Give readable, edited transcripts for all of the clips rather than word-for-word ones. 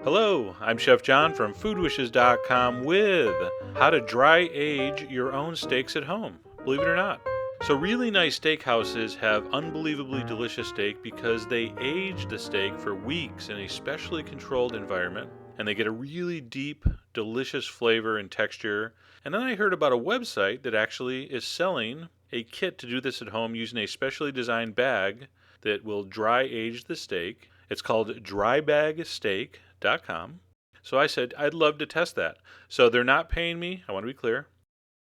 Hello, I'm Chef John from foodwishes.com with how to dry age your own steaks at home, believe it or not. So really nice steakhouses have unbelievably delicious steak because they age the steak for weeks in a specially controlled environment, and they get a really deep, delicious flavor and texture. And then I heard about a website that actually is selling a kit to do this at home using a specially designed bag that will dry age the steak. It's called drybagsteak.com. So I said, I'd love to test that. So they're not paying me, I want to be clear,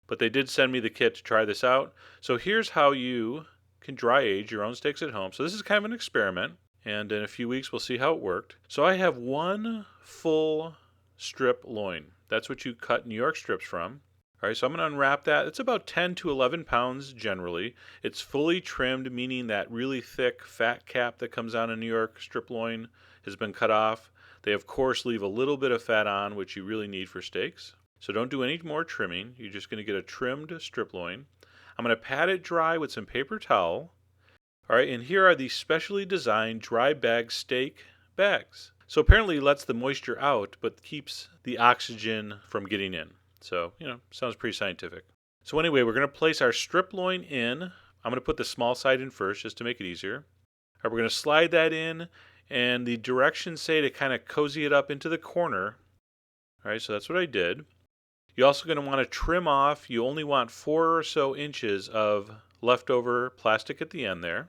but they did send me the kit to try this out. So here's how you can dry age your own steaks at home. So this is kind of an experiment, and in a few weeks we'll see how it worked. So I have one full strip loin. That's what you cut New York strips from. All right, so I'm going to unwrap that. It's about 10 to 11 pounds generally. It's fully trimmed, meaning that really thick fat cap that comes on a New York strip loin has been cut off. They, of course, leave a little bit of fat on, which you really need for steaks. So don't do any more trimming. You're just going to get a trimmed strip loin. I'm going to pat it dry with some paper towel. All right, and here are the specially designed dry bag steak bags. So apparently it lets the moisture out, but keeps the oxygen from getting in. So, sounds pretty scientific. So anyway, we're going to place our strip loin in. I'm going to put the small side in first just to make it easier. All right, we're going to slide that in, and the directions say to kind of cozy it up into the corner. All right, so that's what I did. You're also going to want to trim off. You only want 4 or so inches of leftover plastic at the end there.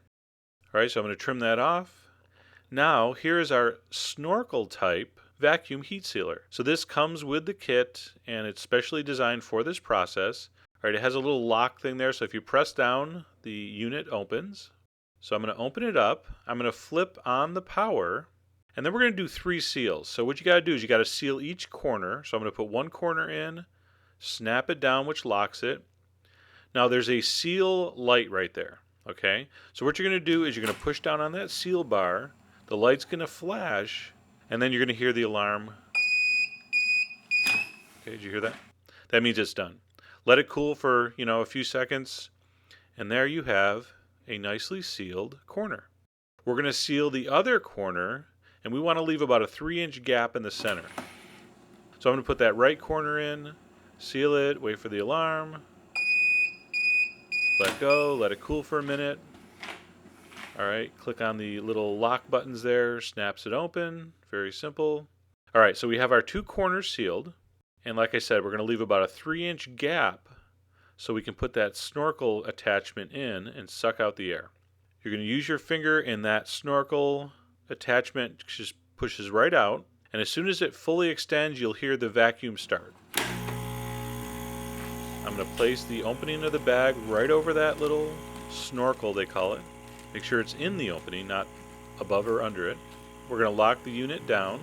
All right, so I'm going to trim that off. Now, here is our snorkel type vacuum heat sealer. So this comes with the kit, and it's specially designed for this process. All right, it has a little lock thing there, so if you press down, the unit opens. So I'm going to open it up. I'm going to flip on the power, and then we're going to do 3 seals. So what you got to do is you got to seal each corner. So I'm going to put one corner in, snap it down, which locks it. Now there's a seal light right there, okay? So what you're going to do is you're going to push down on that seal bar. The light's going to flash, and then you're going to hear the alarm. Okay, did you hear that? That means it's done. Let it cool for, a few seconds, and there you have a nicely sealed corner. We're going to seal the other corner, and we want to leave about a 3-inch gap in the center. So I'm going to put that right corner in, seal it, wait for the alarm, let go, let it cool for a minute. All right, click on the little lock buttons there, snaps it open, very simple. All right, so we have our 2 corners sealed, and like I said, we're going to leave about a 3-inch gap so we can put that snorkel attachment in and suck out the air. You're going to use your finger, and that snorkel attachment just pushes right out, and as soon as it fully extends, you'll hear the vacuum start. I'm going to place the opening of the bag right over that little snorkel, they call it. Make sure it's in the opening, not above or under it. We're going to lock the unit down,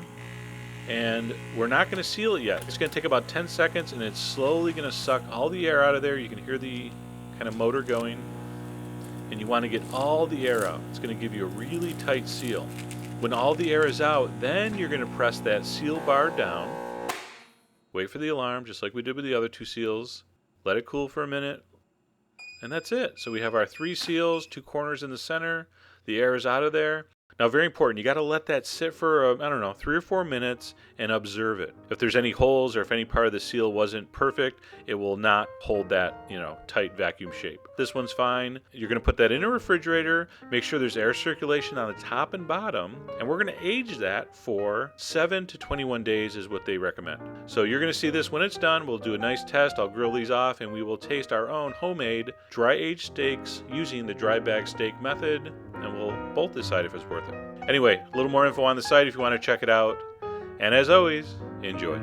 and we're not going to seal it yet. It's going to take about 10 seconds, and it's slowly going to suck all the air out of there. You can hear the kind of motor going, and you want to get all the air out. It's going to give you a really tight seal. When all the air is out, then you're going to press that seal bar down, wait for the alarm, just like we did with the other 2 seals, let it cool for a minute, and that's it. So we have our 3 seals, 2 corners in the center. The air is out of there. Now, very important, you got to let that sit for, 3 or 4 minutes and observe it. If there's any holes or if any part of the seal wasn't perfect, it will not hold that, tight vacuum shape. This one's fine. You're going to put that in a refrigerator. Make sure there's air circulation on the top and bottom. And we're going to age that for 7 to 21 days is what they recommend. So you're going to see this when it's done. We'll do a nice test. I'll grill these off, and we will taste our own homemade dry-aged steaks using the dry bag steak method, and we'll both decide if it's worth it. Anyway, a little more info on the site if you want to check it out. And as always, enjoy.